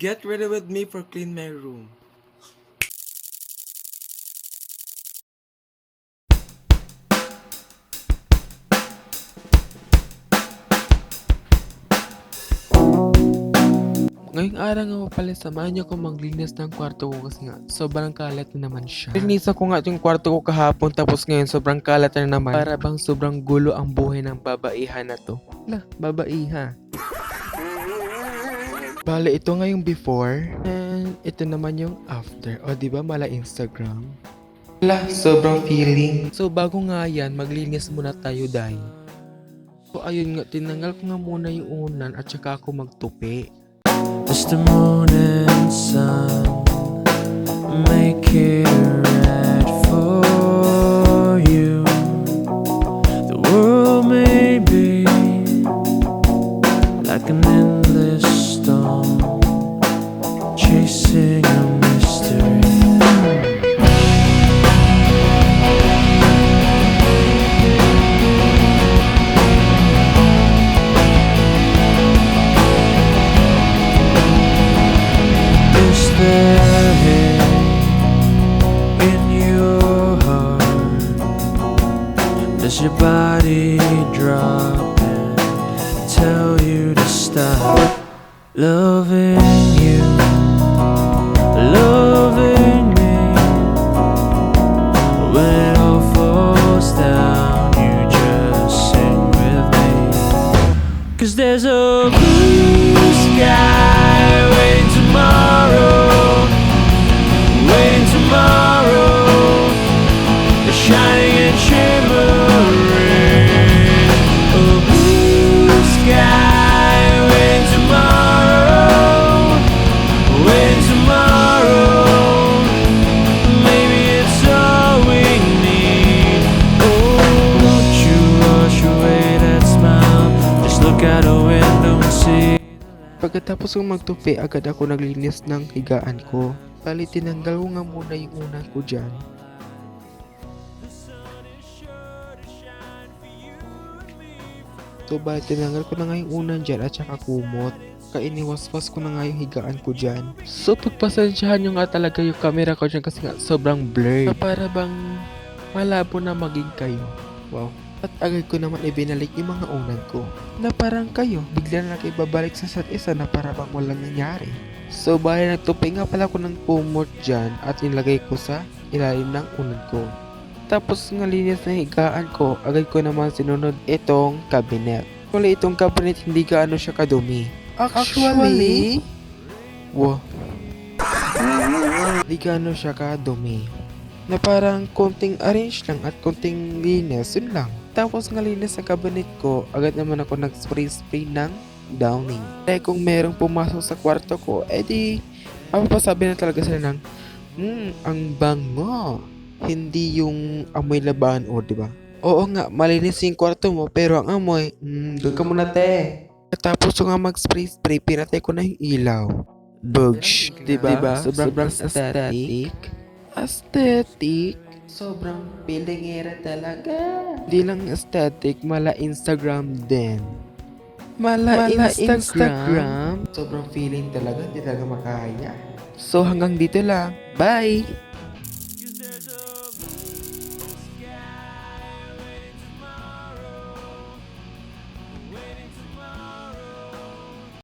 Get ready with me for clean my room. Ngayong araw nga pala, samahan niyo ko maglinis ng kwarto ko kasi nga sobrang kalat na naman siya. Linisan ko nga yung kwarto ko kahapon tapos ngayon sobrang kalat na naman. Para bang sobrang gulo ang buhay ng babaihan na to. Babaiha. Bale, ito nga yung before and ito naman yung after. O diba mala Instagram? Sobrang feeling. So bago nga yan, maglinis muna tayo dahil. So ayun nga, tinanggal ko nga muna yung unan at saka ako magtupi. Just the moon and sun make it right for you. The world may be like an endless storm, chasing a mystery. Is there hate in your heart? Does your body drop and tell you to stop loving you, loving me? When it all falls down, you just sing with me. 'Cause there's a blue sky waiting tomorrow, waiting tomorrow, shining and shimmering. A blue sky waiting tomorrow, waiting tomorrow. Maybe it's all we need. Oh, won't you wash away that smile? Just look out a window and see. Pagkatapos kong magtupi, agad ako naglinis ng higaan ko. Bali, tinanggal ko nga muna yung unan ko dyan. So, bali, tinanggal ko na nga yung unan dyan at saka kumot. Kainiwaswas ko na nga yung higaan ko dyan. So, pagpasensyahan nyo nga talaga yung camera ko dyan kasi nga sobrang blurred. Na para bang malabo na maging kayo. Wow. At agad ko naman ibinalik yung mga unan ko. Na parang kayo, bigla na kayo babalik sa isa't isa na para bang walang nangyari. So bali, nagtupi nga pala ko ng kumot dyan at nilagay ko sa ilalim ng unan ko. Tapos nga linis na higaan ko, agad ko naman sinunod itong cabinet. Wala itong cabinet, hindi gaano siya kadumi. Actually? Wow. Hindi gaano siya kadumi. Na parang konting arrange lang at konting linis, yun lang. Tapos nga linis sa cabinet ko, agad naman ako nag-spray ng downing. Kaya kung merong pumasok sa kwarto ko, edi mapapasabi na talaga sila ng ang bango. Hindi yung amoy labahan o, diba? Oo nga, malinis yung kwarto mo, pero ang amoy, doon ka muna te. Tapos nga mag-spray, pinatay ko na yung ilaw. Bugs, diba? Sobrang aesthetic. Aesthetic? Sobrang pilingera talaga. Di lang aesthetic, mala Instagram din. Mala Instagram? Sobrang feeling talaga, di talaga makaya. So hanggang dito lang. Bye!